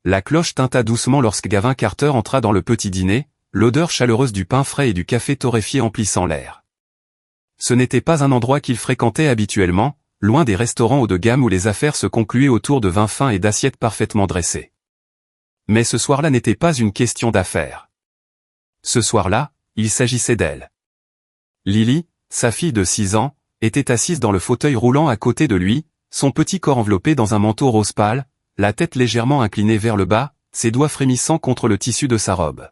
La cloche tinta doucement lorsque Gavin Carter entra dans le petit dîner, l'odeur chaleureuse du pain frais et du café torréfié emplissant l'air. Ce n'était pas un endroit qu'il fréquentait habituellement, loin des restaurants haut de gamme où les affaires se concluaient autour de vins fins et d'assiettes parfaitement dressées. Mais ce soir-là n'était pas une question d'affaires. Ce soir-là, il s'agissait d'elle. Lily, sa fille de 6 ans, était assise dans le fauteuil roulant à côté de lui, son petit corps enveloppé dans un manteau rose pâle, la tête légèrement inclinée vers le bas, ses doigts frémissant contre le tissu de sa robe.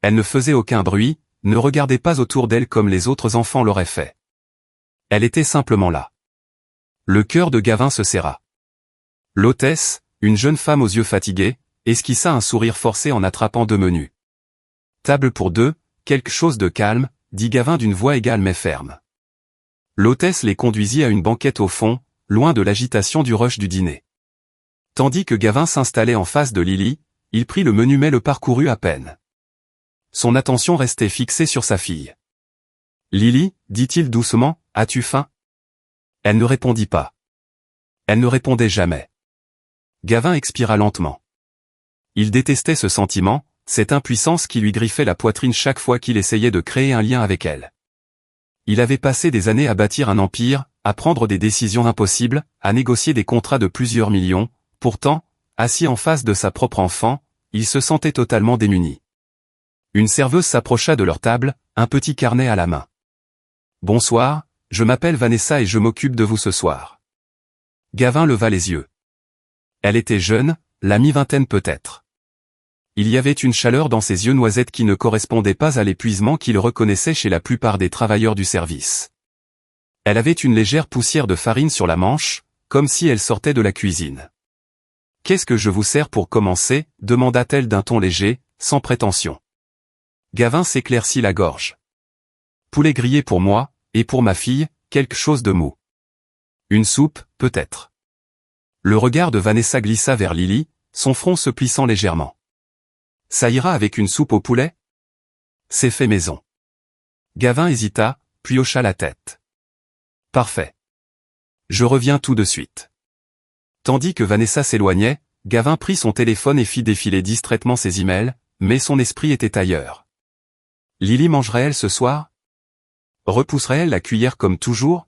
Elle ne faisait aucun bruit, ne regardait pas autour d'elle comme les autres enfants l'auraient fait. Elle était simplement là. Le cœur de Gavin se serra. L'hôtesse, une jeune femme aux yeux fatigués, esquissa un sourire forcé en attrapant 2 menus. Table pour 2, quelque chose de calme, dit Gavin d'une voix égale mais ferme. L'hôtesse les conduisit à une banquette au fond, loin de l'agitation du rush du dîner. Tandis que Gavin s'installait en face de Lily, il prit le menu mais le parcourut à peine. Son attention restait fixée sur sa fille. « Lily, dit-il doucement, as-tu faim ?» Elle ne répondit pas. Elle ne répondait jamais. Gavin expira lentement. Il détestait ce sentiment, cette impuissance qui lui griffait la poitrine chaque fois qu'il essayait de créer un lien avec elle. Il avait passé des années à bâtir un empire, à prendre des décisions impossibles, à négocier des contrats de plusieurs millions, pourtant, assis en face de sa propre enfant, il se sentait totalement démuni. Une serveuse s'approcha de leur table, un petit carnet à la main. « Bonsoir, je m'appelle Vanessa et je m'occupe de vous ce soir. » Gavin leva les yeux. Elle était jeune, la mi-vingtaine peut-être. Il y avait une chaleur dans ses yeux noisettes qui ne correspondait pas à l'épuisement qu'il reconnaissait chez la plupart des travailleurs du service. Elle avait une légère poussière de farine sur la manche, comme si elle sortait de la cuisine. « Qu'est-ce que je vous sers pour commencer ?» demanda-t-elle d'un ton léger, sans prétention. Gavin s'éclaircit la gorge. « Poulet grillé pour moi, et pour ma fille, quelque chose de mou. Une soupe, peut-être. » Le regard de Vanessa glissa vers Lily, son front se plissant légèrement. « Ça ira avec une soupe au poulet ? C'est fait maison. » Gavin hésita, puis hocha la tête. « Parfait. Je reviens tout de suite. » Tandis que Vanessa s'éloignait, Gavin prit son téléphone et fit défiler distraitement ses emails, mais son esprit était ailleurs. Lily mangerait-elle ce soir ? Repousserait-elle la cuillère comme toujours ?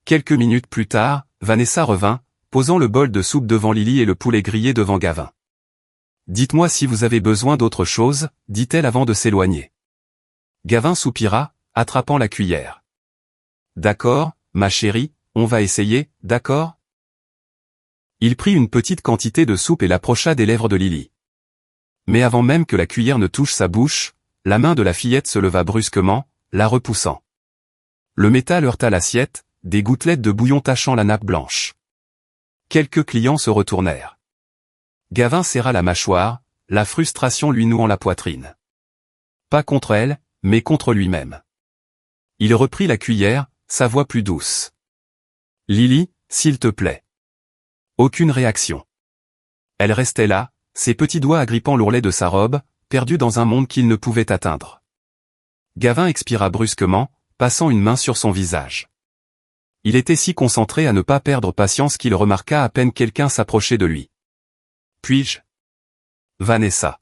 Quelques minutes plus tard, Vanessa revint, posant le bol de soupe devant Lily et le poulet grillé devant Gavin. « Dites-moi si vous avez besoin d'autre chose, » dit-elle avant de s'éloigner. Gavin soupira, attrapant la cuillère. « D'accord, ma chérie, on va essayer, d'accord ?» Il prit une petite quantité de soupe et l'approcha des lèvres de Lily. Mais avant même que la cuillère ne touche sa bouche, la main de la fillette se leva brusquement, la repoussant. Le métal heurta l'assiette, des gouttelettes de bouillon tachant la nappe blanche. Quelques clients se retournèrent. Gavin serra la mâchoire, la frustration lui nouant la poitrine. Pas contre elle, mais contre lui-même. Il reprit la cuillère, sa voix plus douce. « Lily, s'il te plaît. » Aucune réaction. Elle restait là, ses petits doigts agrippant l'ourlet de sa robe, perdu dans un monde qu'il ne pouvait atteindre. Gavin expira brusquement, passant une main sur son visage. Il était si concentré à ne pas perdre patience qu'il remarqua à peine quelqu'un s'approcher de lui. « Puis-je ? » Vanessa.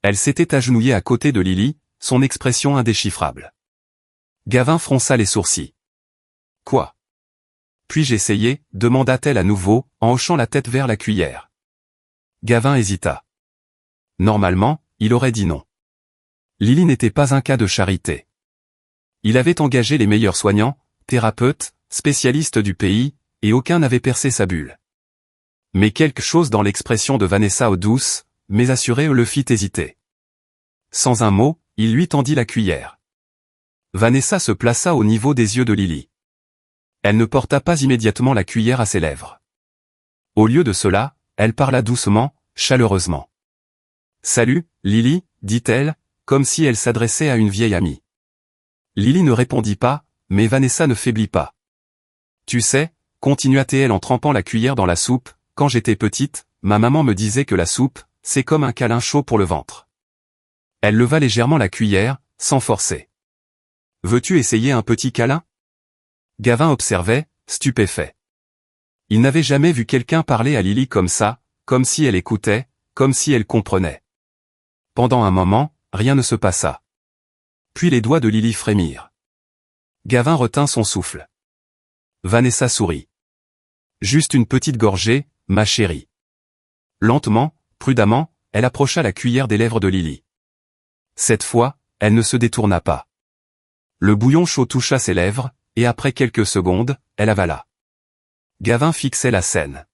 Elle s'était agenouillée à côté de Lily, son expression indéchiffrable. Gavin fronça les sourcils. « Quoi ? Puis-je essayer ?» demanda-t-elle à nouveau, en hochant la tête vers la cuillère. Gavin hésita. Normalement, il aurait dit non. Lily n'était pas un cas de charité. Il avait engagé les meilleurs soignants, thérapeutes, spécialistes du pays, et aucun n'avait percé sa bulle. Mais quelque chose dans l'expression de Vanessa douce, mais assurée le fit hésiter. Sans un mot, il lui tendit la cuillère. Vanessa se plaça au niveau des yeux de Lily. Elle ne porta pas immédiatement la cuillère à ses lèvres. Au lieu de cela, elle parla doucement, chaleureusement. « Salut, Lily, » dit-elle, comme si elle s'adressait à une vieille amie. Lily ne répondit pas, mais Vanessa ne faiblit pas. « Tu sais, » continua-t-elle en trempant la cuillère dans la soupe, « quand j'étais petite, ma maman me disait que la soupe, c'est comme un câlin chaud pour le ventre. » Elle leva légèrement la cuillère, sans forcer. « Veux-tu essayer un petit câlin ?» Gavin observait, stupéfait. Il n'avait jamais vu quelqu'un parler à Lily comme ça, comme si elle écoutait, comme si elle comprenait. Pendant un moment, rien ne se passa. Puis les doigts de Lily frémirent. Gavin retint son souffle. Vanessa sourit. Juste une petite gorgée, ma chérie. Lentement, prudemment, elle approcha la cuillère des lèvres de Lily. Cette fois, elle ne se détourna pas. Le bouillon chaud toucha ses lèvres, et après quelques secondes, elle avala. Gavin fixait la scène.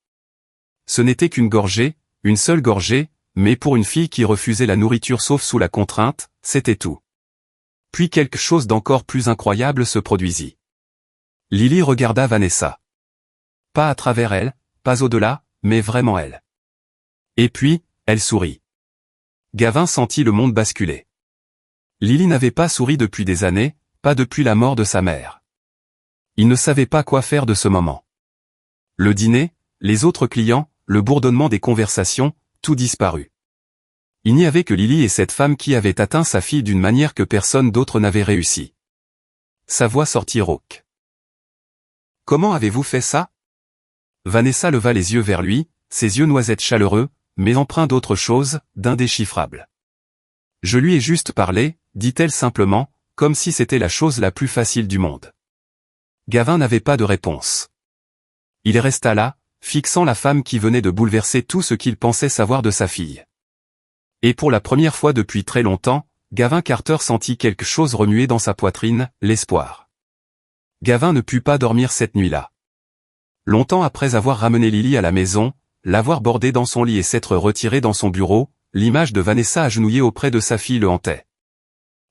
Ce n'était qu'une gorgée, une seule gorgée, mais pour une fille qui refusait la nourriture sauf sous la contrainte, c'était tout. Puis quelque chose d'encore plus incroyable se produisit. Lily regarda Vanessa. Pas à travers elle, pas au-delà, mais vraiment elle. Et puis, elle sourit. Gavin sentit le monde basculer. Lily n'avait pas souri depuis des années, pas depuis la mort de sa mère. Il ne savait pas quoi faire de ce moment. Le dîner, les autres clients, le bourdonnement des conversations, tout disparut. Il n'y avait que Lily et cette femme qui avait atteint sa fille d'une manière que personne d'autre n'avait réussi. Sa voix sortit rauque. « Comment avez-vous fait ça ?» Vanessa leva les yeux vers lui, ses yeux noisettes chaleureux, mais empreints d'autre chose, d'indéchiffrable. « Je lui ai juste parlé, dit-elle simplement, comme si c'était la chose la plus facile du monde. Gavin n'avait pas de réponse. Il resta là, fixant la femme qui venait de bouleverser tout ce qu'il pensait savoir de sa fille. Et pour la première fois depuis très longtemps, Gavin Carter sentit quelque chose remuer dans sa poitrine, l'espoir. Gavin ne put pas dormir cette nuit-là. Longtemps après avoir ramené Lily à la maison, l'avoir bordée dans son lit et s'être retiré dans son bureau, l'image de Vanessa agenouillée auprès de sa fille le hantait.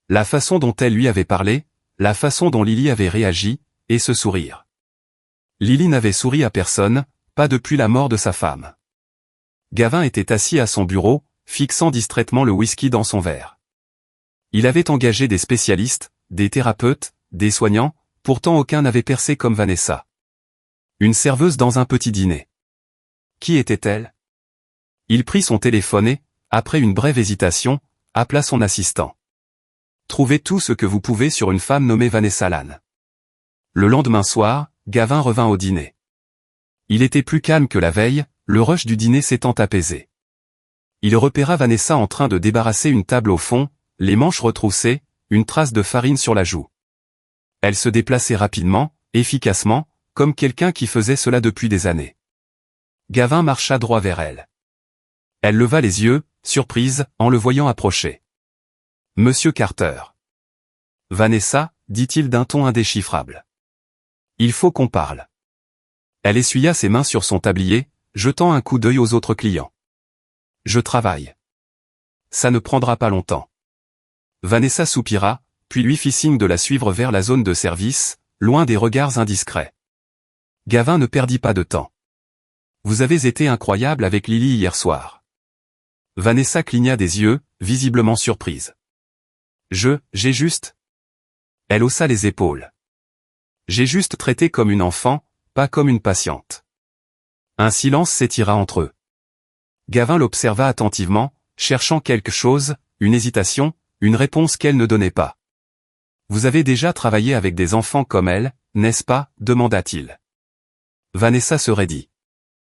La façon dont elle lui avait parlé, la façon dont Lily avait réagi, et ce sourire. Lily n'avait souri à personne, pas depuis la mort de sa femme. Gavin était assis à son bureau, fixant distraitement le whisky dans son verre. Il avait engagé des spécialistes, des thérapeutes, des soignants, pourtant aucun n'avait percé comme Vanessa. Une serveuse dans un petit dîner. Qui était-elle? Il prit son téléphone et, après une brève hésitation, appela son assistant. Trouvez tout ce que vous pouvez sur une femme nommée Vanessa Lane. Le lendemain soir, Gavin revint au dîner. Il était plus calme que la veille, le rush du dîner s'étant apaisé. Il repéra Vanessa en train de débarrasser une table au fond, les manches retroussées, une trace de farine sur la joue. Elle se déplaçait rapidement, efficacement, comme quelqu'un qui faisait cela depuis des années. Gavin marcha droit vers elle. Elle leva les yeux, surprise, en le voyant approcher. « Monsieur Carter. »« Vanessa, » dit-il d'un ton indéchiffrable. « Il faut qu'on parle. » Elle essuya ses mains sur son tablier, jetant un coup d'œil aux autres clients. « Je travaille. Ça ne prendra pas longtemps. » Vanessa soupira, puis lui fit signe de la suivre vers la zone de service, loin des regards indiscrets. Gavin ne perdit pas de temps. « Vous avez été incroyable avec Lily hier soir. » Vanessa cligna des yeux, visiblement surprise. « J'ai juste... » Elle haussa les épaules. « J'ai juste traité comme une enfant, pas comme une patiente. » Un silence s'étira entre eux. Gavin l'observa attentivement, cherchant quelque chose, une hésitation, une réponse qu'elle ne donnait pas. « Vous avez déjà travaillé avec des enfants comme elle, n'est-ce pas ?» demanda-t-il. Vanessa se raidit.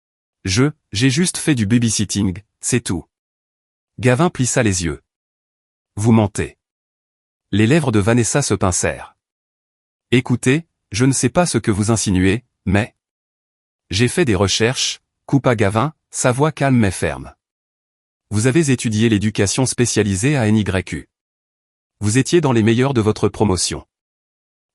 « J'ai juste fait du babysitting, c'est tout. » Gavin plissa les yeux. « Vous mentez. » Les lèvres de Vanessa se pincèrent. « Écoutez, je ne sais pas ce que vous insinuez, mais... » « J'ai fait des recherches, » coupa Gavin, sa voix calme mais ferme. « Vous avez étudié l'éducation spécialisée à NYU. Vous étiez dans les meilleurs de votre promotion. »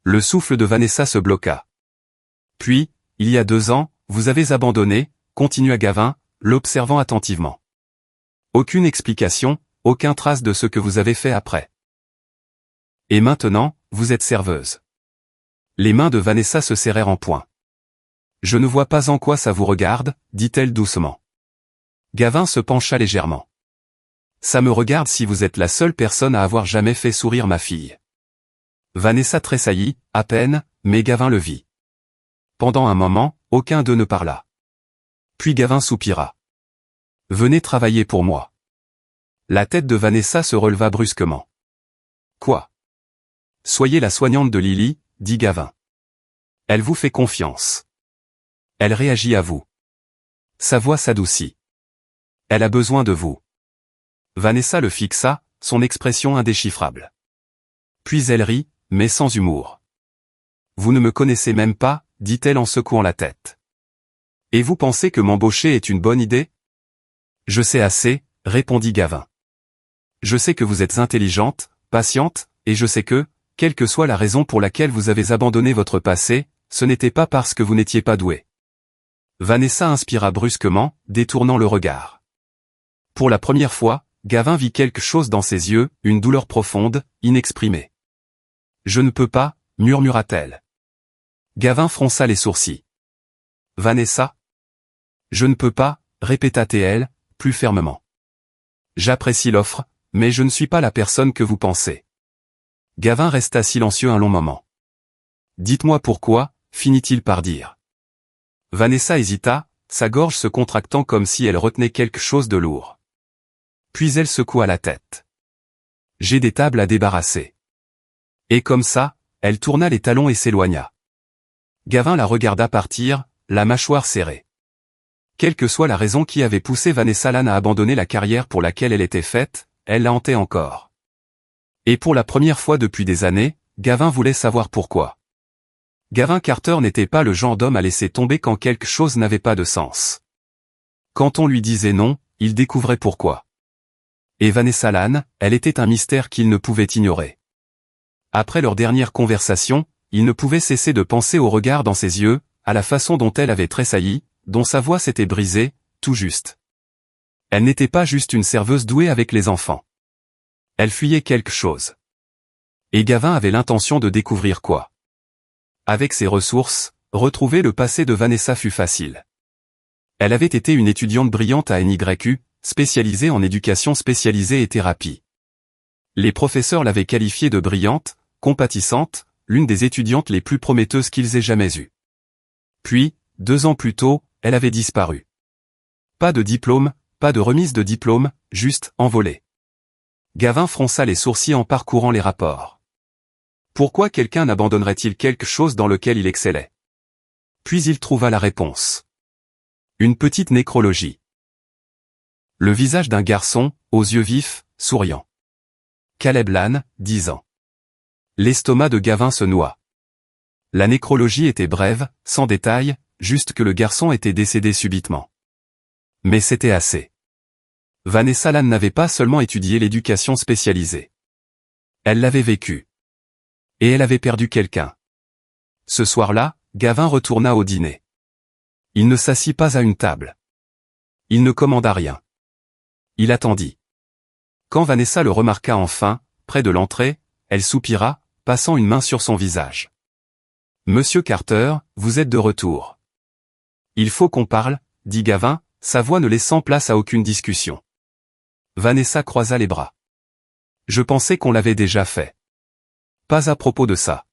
Le souffle de Vanessa se bloqua. « Puis, il y a 2 ans, vous avez abandonné, » continua Gavin, l'observant attentivement. « Aucune explication, aucun trace de ce que vous avez fait après. Et maintenant, vous êtes serveuse. » Les mains de Vanessa se serrèrent en poing. « Je ne vois pas en quoi ça vous regarde, » dit-elle doucement. Gavin se pencha légèrement. « Ça me regarde si vous êtes la seule personne à avoir jamais fait sourire ma fille. » Vanessa tressaillit, à peine, mais Gavin le vit. Pendant un moment, aucun d'eux ne parla. Puis Gavin soupira. « Venez travailler pour moi. » La tête de Vanessa se releva brusquement. « Quoi ? » « Soyez la soignante de Lily, » dit Gavin. « Elle vous fait confiance. Elle réagit à vous. » Sa voix s'adoucit. Elle a besoin de vous. Vanessa le fixa, son expression indéchiffrable. Puis elle rit, mais sans humour. Vous ne me connaissez même pas, dit-elle en secouant la tête. Et vous pensez que m'embaucher est une bonne idée? Je sais assez, répondit Gavin. Je sais que vous êtes intelligente, patiente, et je sais que, quelle que soit la raison pour laquelle vous avez abandonné votre passé, ce n'était pas parce que vous n'étiez pas douée. Vanessa inspira brusquement, détournant le regard. Pour la première fois, Gavin vit quelque chose dans ses yeux, une douleur profonde, inexprimée. Je ne peux pas, murmura-t-elle. Gavin fronça les sourcils. Vanessa? Je ne peux pas, répéta-t-elle, plus fermement. J'apprécie l'offre, mais je ne suis pas la personne que vous pensez. Gavin resta silencieux un long moment. Dites-moi pourquoi, finit-il par dire. Vanessa hésita, sa gorge se contractant comme si elle retenait quelque chose de lourd. Puis elle secoua la tête. J'ai des tables à débarrasser. Et comme ça, elle tourna les talons et s'éloigna. Gavin la regarda partir, la mâchoire serrée. Quelle que soit la raison qui avait poussé Vanessa Lane à abandonner la carrière pour laquelle elle était faite, elle la hantait encore. Et pour la première fois depuis des années, Gavin voulait savoir pourquoi. Gavin Carter n'était pas le genre d'homme à laisser tomber quand quelque chose n'avait pas de sens. Quand on lui disait non, il découvrait pourquoi. Et Vanessa Lane, elle était un mystère qu'il ne pouvait ignorer. Après leur dernière conversation, il ne pouvait cesser de penser au regard dans ses yeux, à la façon dont elle avait tressailli, dont sa voix s'était brisée, tout juste. Elle n'était pas juste une serveuse douée avec les enfants. Elle fuyait quelque chose. Et Gavin avait l'intention de découvrir quoi. Avec ses ressources, retrouver le passé de Vanessa fut facile. Elle avait été une étudiante brillante à NYU, spécialisée en éducation spécialisée et thérapie. Les professeurs l'avaient qualifiée de brillante, compatissante, l'une des étudiantes les plus prometteuses qu'ils aient jamais eues. Puis, 2 ans plus tôt, elle avait disparu. Pas de diplôme, pas de remise de diplôme, juste envolée. Gavin fronça les sourcils en parcourant les rapports. Pourquoi quelqu'un n'abandonnerait-il quelque chose dans lequel il excellait? Puis il trouva la réponse. Une petite nécrologie. Le visage d'un garçon, aux yeux vifs, souriant. Caleb Lane, 10 ans. L'estomac de Gavin se noua. La nécrologie était brève, sans détail, juste que le garçon était décédé subitement. Mais c'était assez. Vanessa Lane n'avait pas seulement étudié l'éducation spécialisée. Elle l'avait vécue. Et elle avait perdu quelqu'un. Ce soir-là, Gavin retourna au dîner. Il ne s'assit pas à une table. Il ne commanda rien. Il attendit. Quand Vanessa le remarqua enfin, près de l'entrée, elle soupira, passant une main sur son visage. Monsieur Carter, vous êtes de retour. Il faut qu'on parle, dit Gavin, sa voix ne laissant place à aucune discussion. Vanessa croisa les bras. Je pensais qu'on l'avait déjà fait. Pas à propos de ça.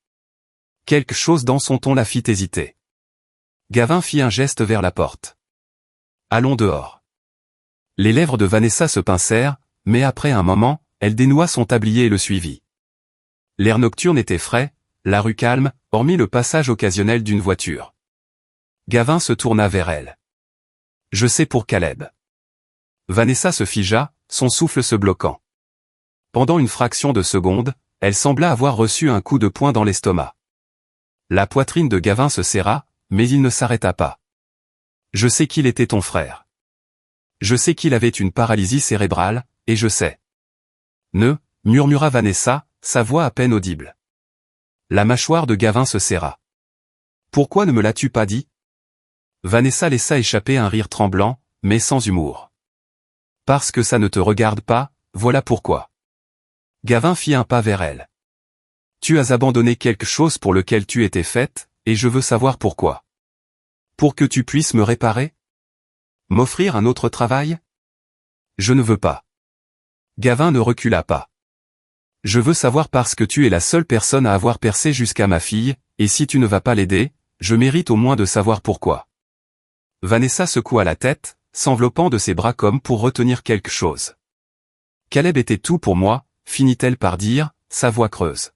Quelque chose dans son ton la fit hésiter. Gavin fit un geste vers la porte. Allons dehors. Les lèvres de Vanessa se pincèrent, mais après un moment, elle dénoua son tablier et le suivit. L'air nocturne était frais, la rue calme, hormis le passage occasionnel d'une voiture. Gavin se tourna vers elle. Je sais pour Caleb. Vanessa se figea, son souffle se bloquant. Pendant une fraction de seconde, elle sembla avoir reçu un coup de poing dans l'estomac. La poitrine de Gavin se serra, mais il ne s'arrêta pas. Je sais qu'il était ton frère. Je sais qu'il avait une paralysie cérébrale, et je sais. Ne, murmura Vanessa, sa voix à peine audible. La mâchoire de Gavin se serra. Pourquoi ne me l'as-tu pas dit? Vanessa laissa échapper un rire tremblant, mais sans humour. Parce que ça ne te regarde pas, voilà pourquoi. Gavin fit un pas vers elle. Tu as abandonné quelque chose pour lequel tu étais faite, et je veux savoir pourquoi. Pour que tu puisses me réparer? M'offrir un autre travail? Je ne veux pas. Gavin ne recula pas. Je veux savoir parce que tu es la seule personne à avoir percé jusqu'à ma fille, et si tu ne vas pas l'aider, je mérite au moins de savoir pourquoi. Vanessa secoua la tête, s'enveloppant de ses bras comme pour retenir quelque chose. Caleb était tout pour moi, finit-elle par dire, sa voix creuse.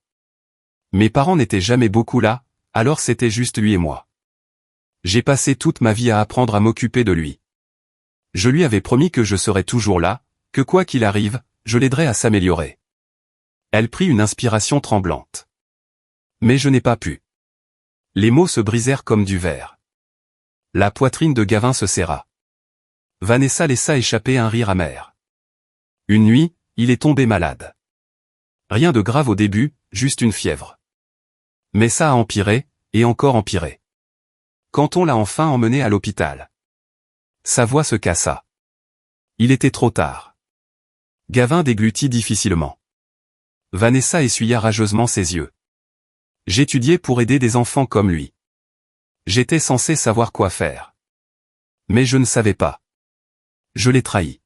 Mes parents n'étaient jamais beaucoup là, alors c'était juste lui et moi. J'ai passé toute ma vie à apprendre à m'occuper de lui. Je lui avais promis que je serais toujours là, que quoi qu'il arrive, je l'aiderais à s'améliorer. Elle prit une inspiration tremblante. Mais je n'ai pas pu. Les mots se brisèrent comme du verre. La poitrine de Gavin se serra. Vanessa laissa échapper un rire amer. Une nuit, il est tombé malade. Rien de grave au début, juste une fièvre. Mais ça a empiré, et encore empiré. Quand on l'a enfin emmené à l'hôpital. Sa voix se cassa. Il était trop tard. Gavin déglutit difficilement. Vanessa essuya rageusement ses yeux. J'étudiais pour aider des enfants comme lui. J'étais censé savoir quoi faire. Mais je ne savais pas. Je l'ai trahi.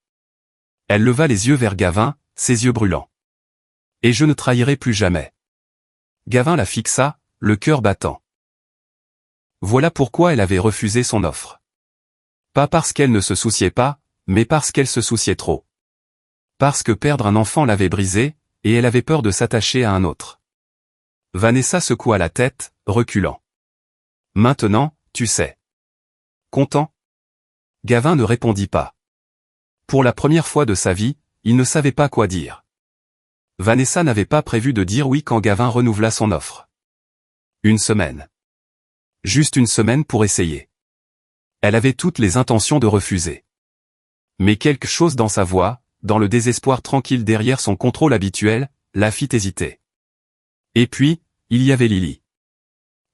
Elle leva les yeux vers Gavin, ses yeux brûlants. Et je ne trahirai plus jamais. Gavin la fixa, le cœur battant. Voilà pourquoi elle avait refusé son offre. Pas parce qu'elle ne se souciait pas, mais parce qu'elle se souciait trop. Parce que perdre un enfant l'avait brisée, et elle avait peur de s'attacher à un autre. Vanessa secoua la tête, reculant. Maintenant, tu sais. Content? Gavin ne répondit pas. Pour la première fois de sa vie, il ne savait pas quoi dire. Vanessa n'avait pas prévu de dire oui quand Gavin renouvela son offre. Une semaine. Juste une semaine pour essayer. Elle avait toutes les intentions de refuser. Mais quelque chose dans sa voix, dans le désespoir tranquille derrière son contrôle habituel, la fit hésiter. Et puis, il y avait Lily.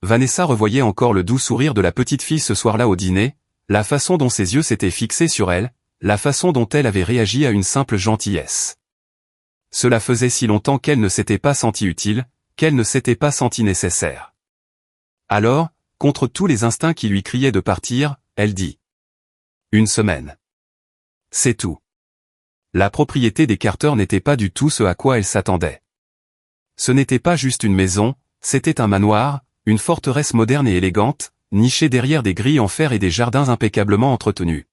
Vanessa revoyait encore le doux sourire de la petite fille ce soir-là au dîner, la façon dont ses yeux s'étaient fixés sur elle, la façon dont elle avait réagi à une simple gentillesse. Cela faisait si longtemps qu'elle ne s'était pas sentie utile, qu'elle ne s'était pas sentie nécessaire. Alors, contre tous les instincts qui lui criaient de partir, elle dit. Une semaine. C'est tout. La propriété des Carter n'était pas du tout ce à quoi elle s'attendait. Ce n'était pas juste une maison, c'était un manoir, une forteresse moderne et élégante, nichée derrière des grilles en fer et des jardins impeccablement entretenus.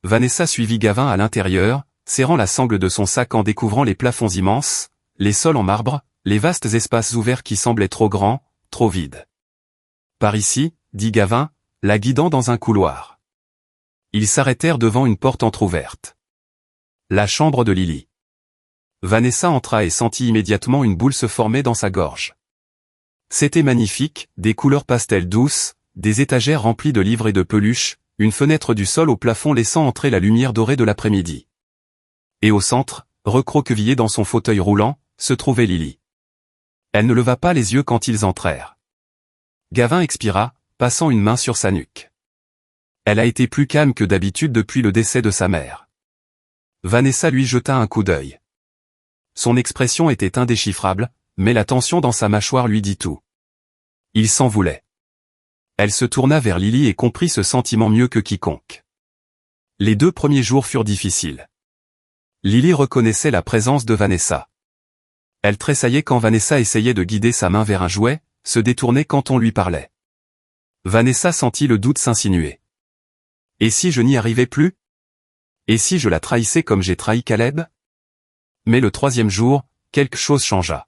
Vanessa suivit Gavin à l'intérieur, serrant la sangle de son sac en découvrant les plafonds immenses, les sols en marbre, les vastes espaces ouverts qui semblaient trop grands, trop vides. Par ici, dit Gavin, la guidant dans un couloir. Ils s'arrêtèrent devant une porte entr'ouverte. La chambre de Lily. Vanessa entra et sentit immédiatement une boule se former dans sa gorge. C'était magnifique, des couleurs pastel douces, des étagères remplies de livres et de peluches, une fenêtre du sol au plafond laissant entrer la lumière dorée de l'après-midi. Et au centre, recroquevillée dans son fauteuil roulant, se trouvait Lily. Elle ne leva pas les yeux quand ils entrèrent. Gavin expira, passant une main sur sa nuque. Elle a été plus calme que d'habitude depuis le décès de sa mère. Vanessa lui jeta un coup d'œil. Son expression était indéchiffrable, mais la tension dans sa mâchoire lui dit tout. Il s'en voulait. Elle se tourna vers Lily et comprit ce sentiment mieux que quiconque. Les 2 premiers jours furent difficiles. Lily reconnaissait la présence de Vanessa. Elle tressaillait quand Vanessa essayait de guider sa main vers un jouet, se détournait quand on lui parlait. Vanessa sentit le doute s'insinuer. Et si je n'y arrivais plus? Et si je la trahissais comme j'ai trahi Caleb? Mais le 3e jour, quelque chose changea.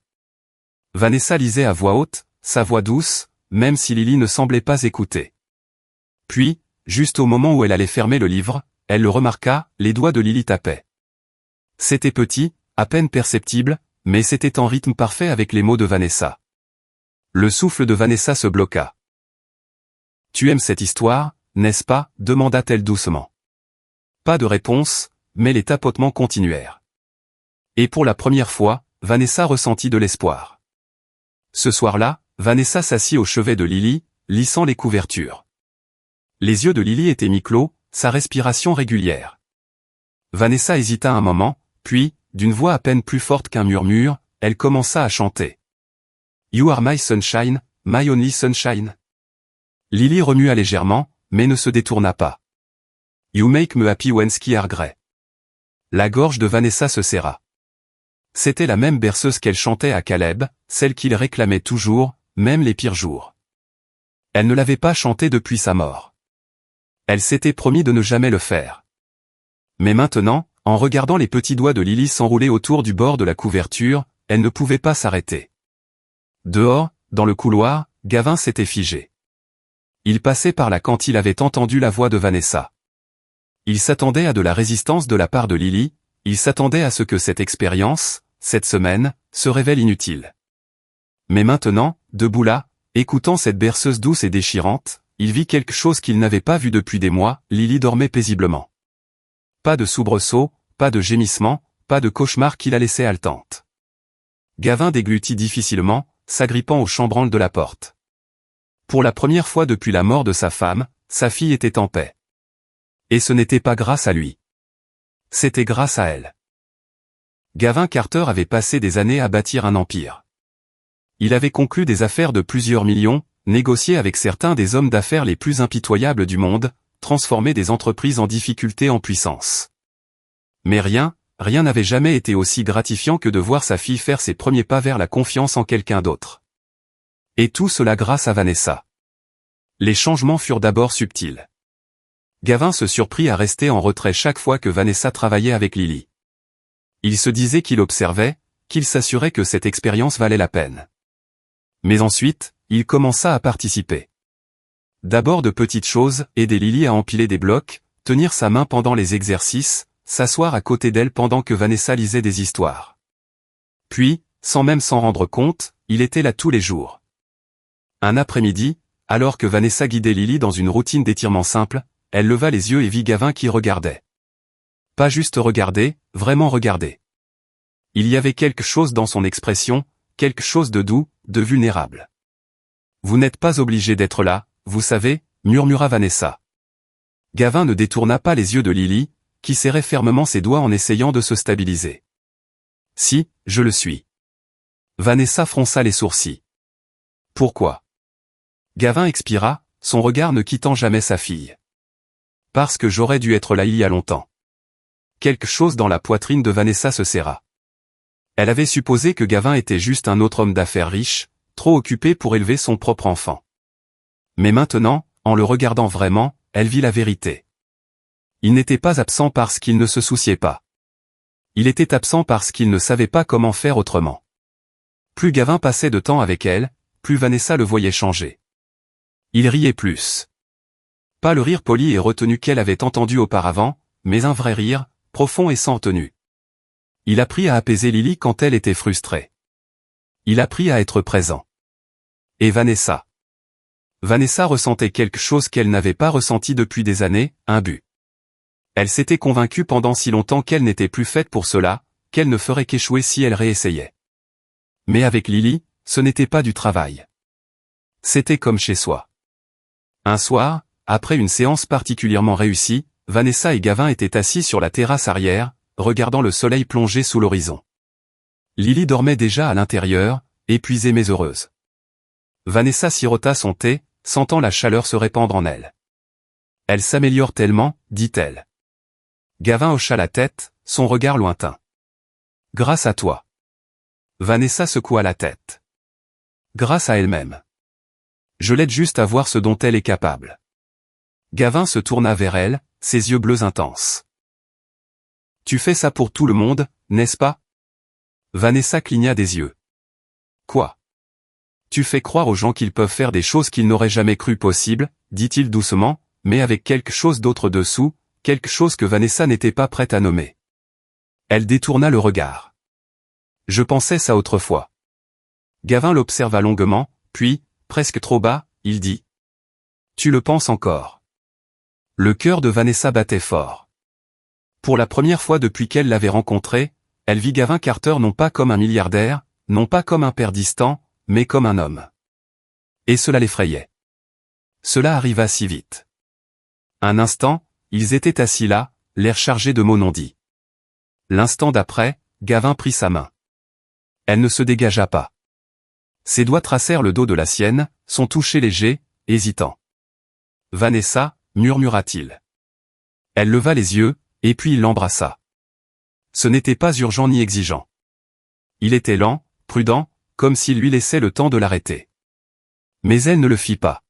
Vanessa lisait à voix haute, sa voix douce, même si Lily ne semblait pas écouter. Puis, juste au moment où elle allait fermer le livre, elle le remarqua, les doigts de Lily tapaient. C'était petit, à peine perceptible, mais c'était en rythme parfait avec les mots de Vanessa. Le souffle de Vanessa se bloqua. « Tu aimes cette histoire, n'est-ce pas ?» demanda-t-elle doucement. Pas de réponse, mais les tapotements continuèrent. Et pour la première fois, Vanessa ressentit de l'espoir. Ce soir-là, Vanessa s'assit au chevet de Lily, lissant les couvertures. Les yeux de Lily étaient mi-clos, sa respiration régulière. Vanessa hésita un moment, puis, d'une voix à peine plus forte qu'un murmure, elle commença à chanter. « You are my sunshine, my only sunshine ». Lily remua légèrement, mais ne se détourna pas. « You make me happy when ski are grey ». La gorge de Vanessa se serra. C'était la même berceuse qu'elle chantait à Caleb, celle qu'il réclamait toujours, même les pires jours. Elle ne l'avait pas chantée depuis sa mort. Elle s'était promis de ne jamais le faire. Mais maintenant, en regardant les petits doigts de Lily s'enrouler autour du bord de la couverture, elle ne pouvait pas s'arrêter. Dehors, dans le couloir, Gavin s'était figé. Il passait par là quand il avait entendu la voix de Vanessa. Il s'attendait à de la résistance de la part de Lily, il s'attendait à ce que cette expérience, cette semaine, se révèle inutile. Mais maintenant, debout là, écoutant cette berceuse douce et déchirante, il vit quelque chose qu'il n'avait pas vu depuis des mois, Lily dormait paisiblement. Pas de soubresaut, pas de gémissement, pas de cauchemar qui la laissait haletante. Gavin déglutit difficilement, s'agrippant au chambranle de la porte. Pour la première fois depuis la mort de sa femme, sa fille était en paix. Et ce n'était pas grâce à lui. C'était grâce à elle. Gavin Carter avait passé des années à bâtir un empire. Il avait conclu des affaires de plusieurs millions, négocié avec certains des hommes d'affaires les plus impitoyables du monde, transformé des entreprises en difficulté en puissance. Mais rien n'avait jamais été aussi gratifiant que de voir sa fille faire ses premiers pas vers la confiance en quelqu'un d'autre. Et tout cela grâce à Vanessa. Les changements furent d'abord subtils. Gavin se surprit à rester en retrait chaque fois que Vanessa travaillait avec Lily. Il se disait qu'il observait, qu'il s'assurait que cette expérience valait la peine. Mais ensuite, il commença à participer. D'abord de petites choses, aider Lily à empiler des blocs, tenir sa main pendant les exercices, s'asseoir à côté d'elle pendant que Vanessa lisait des histoires. Puis, sans même s'en rendre compte, il était là tous les jours. Un après-midi, alors que Vanessa guidait Lily dans une routine d'étirement simple, elle leva les yeux et vit Gavin qui regardait. Pas juste regarder, vraiment regarder. Il y avait quelque chose dans son expression, quelque chose de doux, de vulnérable. « Vous n'êtes pas obligé d'être là, vous savez, » murmura Vanessa. Gavin ne détourna pas les yeux de Lily, qui serrait fermement ses doigts en essayant de se stabiliser. « Si, je le suis. » Vanessa fronça les sourcils. « Pourquoi ?» Gavin expira, son regard ne quittant jamais sa fille. « Parce que j'aurais dû être là il y a longtemps. » Quelque chose dans la poitrine de Vanessa se serra. Elle avait supposé que Gavin était juste un autre homme d'affaires riche, trop occupé pour élever son propre enfant. Mais maintenant, en le regardant vraiment, elle vit la vérité. Il n'était pas absent parce qu'il ne se souciait pas. Il était absent parce qu'il ne savait pas comment faire autrement. Plus Gavin passait de temps avec elle, plus Vanessa le voyait changer. Il riait plus. Pas le rire poli et retenu qu'elle avait entendu auparavant, mais un vrai rire, profond et sans tenue. Il apprit à apaiser Lily quand elle était frustrée. Il apprit à être présent. Et Vanessa. Vanessa ressentait quelque chose qu'elle n'avait pas ressenti depuis des années, un but. Elle s'était convaincue pendant si longtemps qu'elle n'était plus faite pour cela, qu'elle ne ferait qu'échouer si elle réessayait. Mais avec Lily, ce n'était pas du travail. C'était comme chez soi. Un soir, après une séance particulièrement réussie, Vanessa et Gavin étaient assis sur la terrasse arrière, regardant le soleil plonger sous l'horizon. Lily dormait déjà à l'intérieur, épuisée mais heureuse. Vanessa sirota son thé, sentant la chaleur se répandre en elle. « Elle s'améliore tellement, dit-elle. » Gavin hocha la tête, son regard lointain. « Grâce à toi. » Vanessa secoua la tête. « Grâce à elle-même. Je l'aide juste à voir ce dont elle est capable. » Gavin se tourna vers elle, ses yeux bleus intenses. « Tu fais ça pour tout le monde, n'est-ce pas ?» Vanessa cligna des yeux. « Quoi ? Tu fais croire aux gens qu'ils peuvent faire des choses qu'ils n'auraient jamais cru possibles, dit-il doucement, mais avec quelque chose d'autre dessous, quelque chose que Vanessa n'était pas prête à nommer. Elle détourna le regard. « Je pensais ça autrefois. » Gavin l'observa longuement, puis, presque trop bas, il dit. « Tu le penses encore. » Le cœur de Vanessa battait fort. Pour la première fois depuis qu'elle l'avait rencontré, elle vit Gavin Carter non pas comme un milliardaire, non pas comme un père distant, mais comme un homme. Et cela l'effrayait. Cela arriva si vite. Un instant, ils étaient assis là, l'air chargé de mots non dits. L'instant d'après, Gavin prit sa main. Elle ne se dégagea pas. Ses doigts tracèrent le dos de la sienne, son toucher léger, hésitant. « Vanessa » murmura-t-il. Elle leva les yeux, et puis il l'embrassa. Ce n'était pas urgent ni exigeant. Il était lent, prudent, comme s'il lui laissait le temps de l'arrêter. Mais elle ne le fit pas.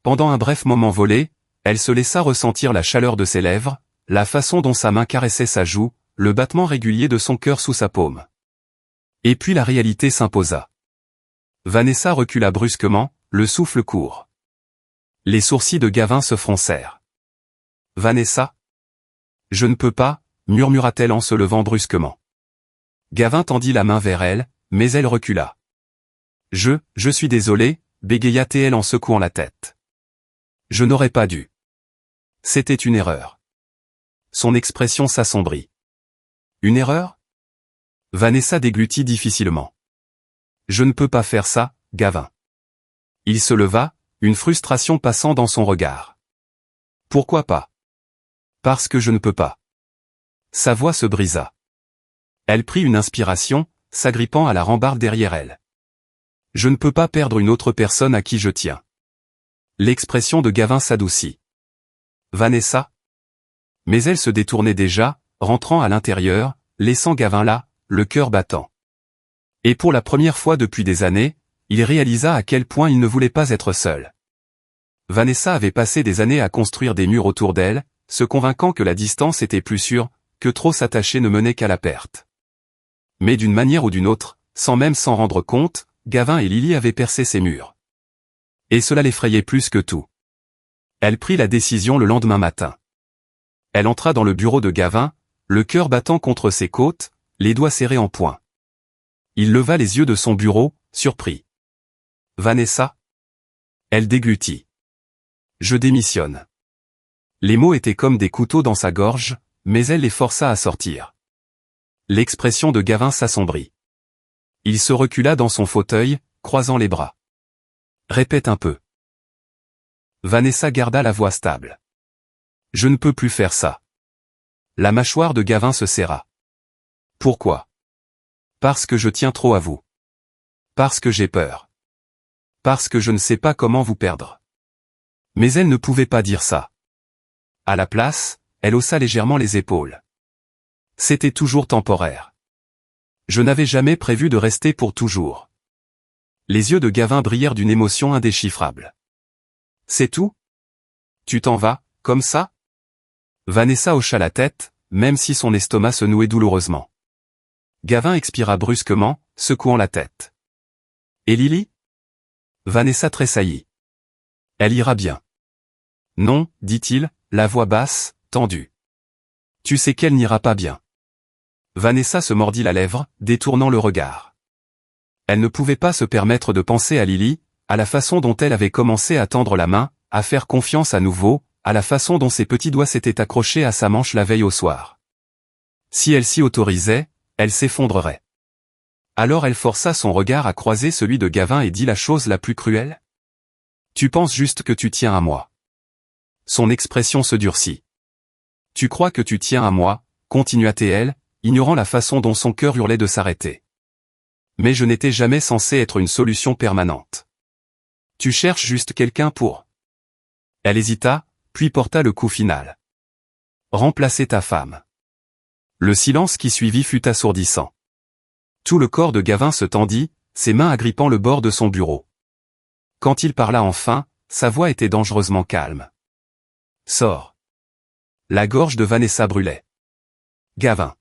Pendant un bref moment volé, elle se laissa ressentir la chaleur de ses lèvres, la façon dont sa main caressait sa joue, le battement régulier de son cœur sous sa paume. Et puis la réalité s'imposa. Vanessa recula brusquement, le souffle court. Les sourcils de Gavin se froncèrent. « Vanessa » Je ne peux pas, murmura-t-elle en se levant brusquement. Gavin tendit la main vers elle, mais elle recula. Je suis désolé, bégaya-t-elle en secouant la tête. Je n'aurais pas dû. C'était une erreur. Son expression s'assombrit. Une erreur? Vanessa déglutit difficilement. Je ne peux pas faire ça, Gavin. Il se leva, une frustration passant dans son regard. Pourquoi pas? Parce que je ne peux pas. Sa voix se brisa. Elle prit une inspiration, s'agrippant à la rambarde derrière elle. Je ne peux pas perdre une autre personne à qui je tiens. L'expression de Gavin s'adoucit. Vanessa? Mais elle se détournait déjà, rentrant à l'intérieur, laissant Gavin là, le cœur battant. Et pour la première fois depuis des années, il réalisa à quel point il ne voulait pas être seul. Vanessa avait passé des années à construire des murs autour d'elle, se convainquant que la distance était plus sûre, que trop s'attacher ne menait qu'à la perte. Mais d'une manière ou d'une autre, sans même s'en rendre compte, Gavin et Lily avaient percé ces murs. Et cela l'effrayait plus que tout. Elle prit la décision le lendemain matin. Elle entra dans le bureau de Gavin, le cœur battant contre ses côtes, les doigts serrés en poing. Il leva les yeux de son bureau, surpris. « Vanessa ?» Elle déglutit. « Je démissionne. » Les mots étaient comme des couteaux dans sa gorge, mais elle les força à sortir. L'expression de Gavin s'assombrit. Il se recula dans son fauteuil, croisant les bras. « Répète un peu. » Vanessa garda la voix stable. « Je ne peux plus faire ça. » La mâchoire de Gavin se serra. « Pourquoi ? » Parce que je tiens trop à vous. Parce que j'ai peur. Parce que je ne sais pas comment vous perdre. Mais elle ne pouvait pas dire ça. À la place, elle haussa légèrement les épaules. C'était toujours temporaire. Je n'avais jamais prévu de rester pour toujours. Les yeux de Gavin brillèrent d'une émotion indéchiffrable. C'est tout? Tu t'en vas, comme ça? Vanessa hocha la tête, même si son estomac se nouait douloureusement. Gavin expira brusquement, secouant la tête. Et Lily? Vanessa tressaillit. Elle ira bien. Non, dit-il, la voix basse, tendue. Tu sais qu'elle n'ira pas bien. Vanessa se mordit la lèvre, détournant le regard. Elle ne pouvait pas se permettre de penser à Lily, à la façon dont elle avait commencé à tendre la main, à faire confiance à nouveau, à la façon dont ses petits doigts s'étaient accrochés à sa manche la veille au soir. Si elle s'y autorisait, elle s'effondrerait. Alors elle força son regard à croiser celui de Gavin et dit la chose la plus cruelle. Tu penses juste que tu tiens à moi. Son expression se durcit. Tu crois que tu tiens à moi, continua-t-elle, ignorant la façon dont son cœur hurlait de s'arrêter. Mais je n'étais jamais censé être une solution permanente. Tu cherches juste quelqu'un pour... Elle hésita, puis porta le coup final. Remplacer ta femme. Le silence qui suivit fut assourdissant. Tout le corps de Gavin se tendit, ses mains agrippant le bord de son bureau. Quand il parla enfin, sa voix était dangereusement calme. Sors. La gorge de Vanessa brûlait. Gavin.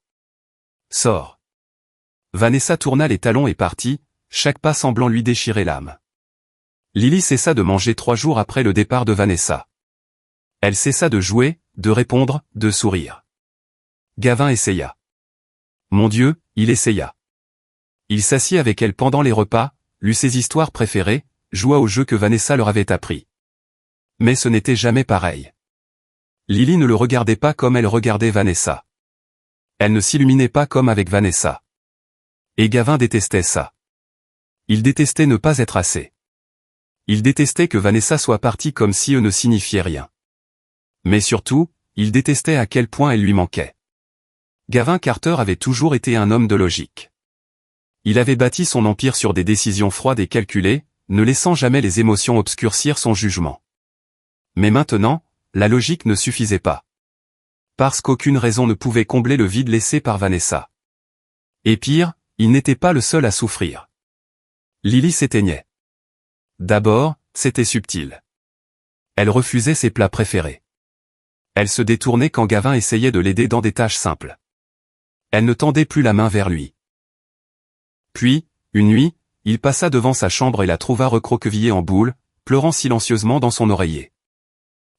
Sors. Vanessa tourna les talons et partit, chaque pas semblant lui déchirer l'âme. Lily cessa de manger 3 jours après le départ de Vanessa. Elle cessa de jouer, de répondre, de sourire. Gavin essaya. Mon Dieu, il essaya. Il s'assit avec elle pendant les repas, lut ses histoires préférées, joua aux jeux que Vanessa leur avait appris. Mais ce n'était jamais pareil. Lily ne le regardait pas comme elle regardait Vanessa. Elle ne s'illuminait pas comme avec Vanessa. Et Gavin détestait ça. Il détestait ne pas être assez. Il détestait que Vanessa soit partie comme si eux ne signifiaient rien. Mais surtout, il détestait à quel point elle lui manquait. Gavin Carter avait toujours été un homme de logique. Il avait bâti son empire sur des décisions froides et calculées, ne laissant jamais les émotions obscurcir son jugement. Mais maintenant, la logique ne suffisait pas. Parce qu'aucune raison ne pouvait combler le vide laissé par Vanessa. Et pire, il n'était pas le seul à souffrir. Lily s'éteignait. D'abord, c'était subtil. Elle refusait ses plats préférés. Elle se détournait quand Gavin essayait de l'aider dans des tâches simples. Elle ne tendait plus la main vers lui. Puis, une nuit, il passa devant sa chambre et la trouva recroquevillée en boule, pleurant silencieusement dans son oreiller.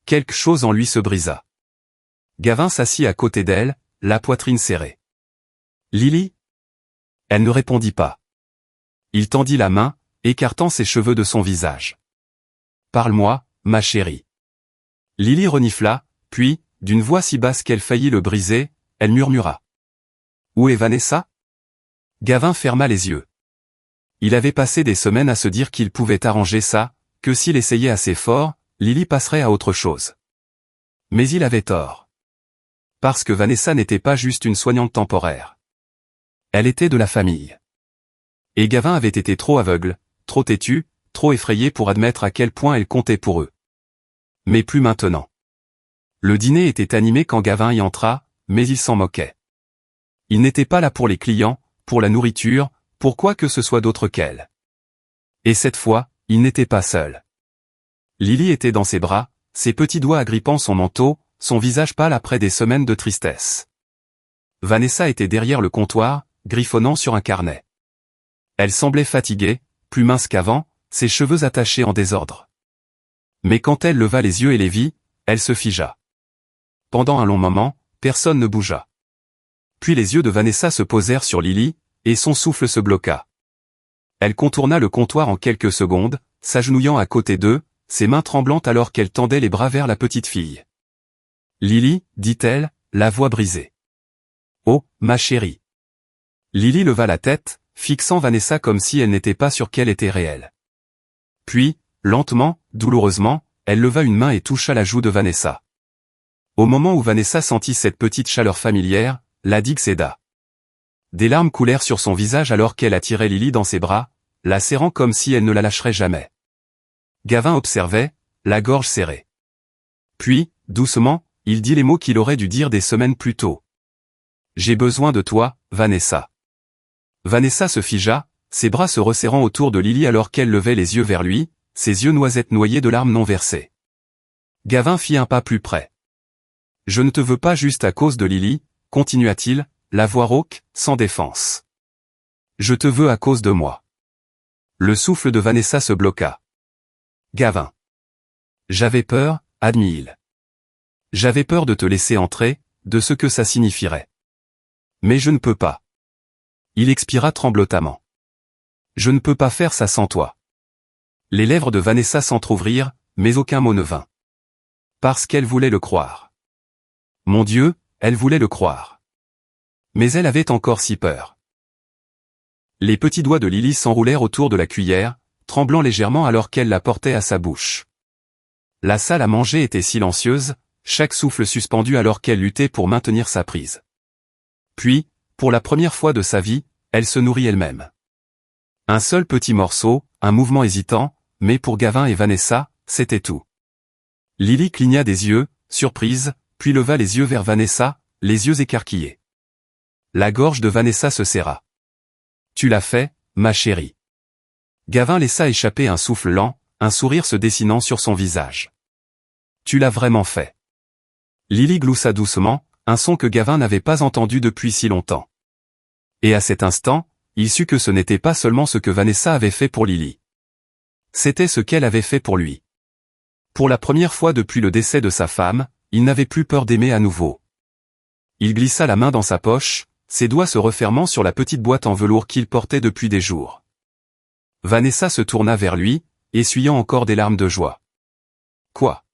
Quelque chose en lui se brisa. Gavin s'assit à côté d'elle, la poitrine serrée. Lily? Elle ne répondit pas. Il tendit la main, écartant ses cheveux de son visage. Parle-moi, ma chérie. Lily renifla, puis, d'une voix si basse qu'elle faillit le briser, elle murmura. Où est Vanessa? Gavin ferma les yeux. Il avait passé des semaines à se dire qu'il pouvait arranger ça, que s'il essayait assez fort, Lily passerait à autre chose. Mais il avait tort. Parce que Vanessa n'était pas juste une soignante temporaire. Elle était de la famille. Et Gavin avait été trop aveugle, trop têtu, trop effrayé pour admettre à quel point elle comptait pour eux. Mais plus maintenant. Le dîner était animé quand Gavin y entra, mais il s'en moquait. Il n'était pas là pour les clients, pour la nourriture, pour quoi que ce soit d'autre qu'elle. Et cette fois, il n'était pas seul. Lily était dans ses bras, ses petits doigts agrippant son manteau, son visage pâle après des semaines de tristesse. Vanessa était derrière le comptoir, griffonnant sur un carnet. Elle semblait fatiguée, plus mince qu'avant, ses cheveux attachés en désordre. Mais quand elle leva les yeux et les vit, elle se figea. Pendant un long moment, personne ne bougea. Puis les yeux de Vanessa se posèrent sur Lily, et son souffle se bloqua. Elle contourna le comptoir en quelques secondes, s'agenouillant à côté d'eux, ses mains tremblantes alors qu'elle tendait les bras vers la petite fille. Lily, dit-elle, la voix brisée. Oh, ma chérie. Lily leva la tête, fixant Vanessa comme si elle n'était pas sûre qu'elle était réelle. Puis, lentement, douloureusement, elle leva une main et toucha la joue de Vanessa. Au moment où Vanessa sentit cette petite chaleur familière, la digue céda. Des larmes coulèrent sur son visage alors qu'elle attirait Lily dans ses bras, la serrant comme si elle ne la lâcherait jamais. Gavin observait, la gorge serrée. Puis, doucement, il dit les mots qu'il aurait dû dire des semaines plus tôt. J'ai besoin de toi, Vanessa. Vanessa se figea, ses bras se resserrant autour de Lily alors qu'elle levait les yeux vers lui, ses yeux noisettes noyés de larmes non versées. Gavin fit un pas plus près. Je ne te veux pas juste à cause de Lily, continua-t-il, la voix rauque, sans défense. Je te veux à cause de moi. Le souffle de Vanessa se bloqua. Gavin. J'avais peur, admit-il. J'avais peur de te laisser entrer, de ce que ça signifierait. Mais je ne peux pas. Il expira tremblotamment. Je ne peux pas faire ça sans toi. Les lèvres de Vanessa s'entr'ouvrirent, mais aucun mot ne vint. Parce qu'elle voulait le croire. Mon Dieu, elle voulait le croire. Mais elle avait encore si peur. Les petits doigts de Lily s'enroulèrent autour de la cuillère, tremblant légèrement alors qu'elle la portait à sa bouche. La salle à manger était silencieuse, chaque souffle suspendu alors qu'elle luttait pour maintenir sa prise. Puis, pour la première fois de sa vie, elle se nourrit elle-même. Un seul petit morceau, un mouvement hésitant, mais pour Gavin et Vanessa, c'était tout. Lily cligna des yeux, surprise, puis leva les yeux vers Vanessa, les yeux écarquillés. La gorge de Vanessa se serra. Tu l'as fait, ma chérie. Gavin laissa échapper un souffle lent, un sourire se dessinant sur son visage. Tu l'as vraiment fait. Lily gloussa doucement, un son que Gavin n'avait pas entendu depuis si longtemps. Et à cet instant, il sut que ce n'était pas seulement ce que Vanessa avait fait pour Lily. C'était ce qu'elle avait fait pour lui. Pour la première fois depuis le décès de sa femme, il n'avait plus peur d'aimer à nouveau. Il glissa la main dans sa poche, ses doigts se refermant sur la petite boîte en velours qu'il portait depuis des jours. Vanessa se tourna vers lui, essuyant encore des larmes de joie. Quoi?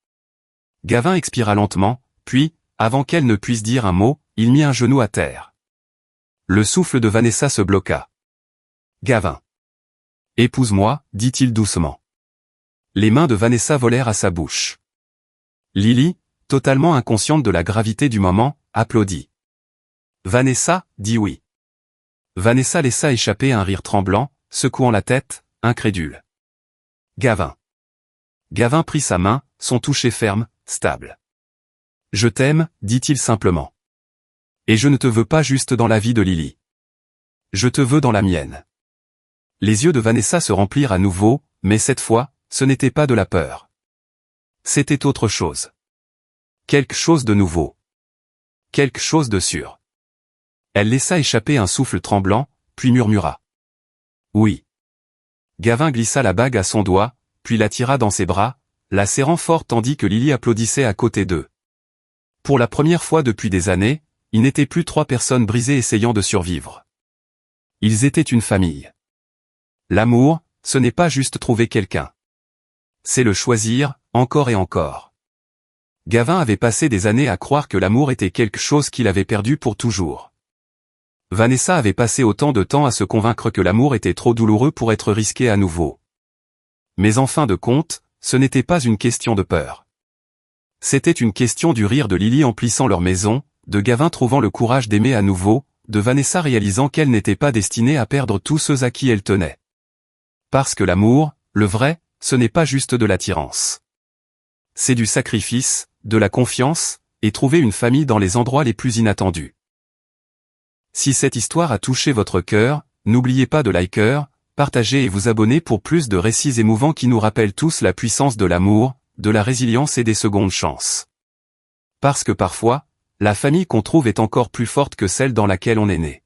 Gavin expira lentement, puis, avant qu'elle ne puisse dire un mot, il mit un genou à terre. Le souffle de Vanessa se bloqua. Gavin. Épouse-moi, dit-il doucement. Les mains de Vanessa volèrent à sa bouche. Lily, totalement inconsciente de la gravité du moment, applaudit. Vanessa, dit oui. Vanessa laissa échapper un rire tremblant, secouant la tête, incrédule. Gavin. Gavin prit sa main, son toucher ferme, stable. Je t'aime, dit-il simplement. Et je ne te veux pas juste dans la vie de Lily. Je te veux dans la mienne. Les yeux de Vanessa se remplirent à nouveau, mais cette fois, ce n'était pas de la peur. C'était autre chose. Quelque chose de nouveau. Quelque chose de sûr. Elle laissa échapper un souffle tremblant, puis murmura. Oui. Gavin glissa la bague à son doigt, puis la tira dans ses bras, la serrant fort tandis que Lily applaudissait à côté d'eux. Pour la première fois depuis des années, ils n'étaient plus 3 personnes brisées essayant de survivre. Ils étaient une famille. L'amour, ce n'est pas juste trouver quelqu'un. C'est le choisir, encore et encore. Gavin avait passé des années à croire que l'amour était quelque chose qu'il avait perdu pour toujours. Vanessa avait passé autant de temps à se convaincre que l'amour était trop douloureux pour être risqué à nouveau. Mais en fin de compte, ce n'était pas une question de peur. C'était une question du rire de Lily emplissant leur maison, de Gavin trouvant le courage d'aimer à nouveau, de Vanessa réalisant qu'elle n'était pas destinée à perdre tous ceux à qui elle tenait. Parce que l'amour, le vrai, ce n'est pas juste de l'attirance. C'est du sacrifice, de la confiance, et trouver une famille dans les endroits les plus inattendus. Si cette histoire a touché votre cœur, n'oubliez pas de liker, partager et vous abonner pour plus de récits émouvants qui nous rappellent tous la puissance de l'amour, de la résilience et des secondes chances. Parce que parfois, la famille qu'on trouve est encore plus forte que celle dans laquelle on est né.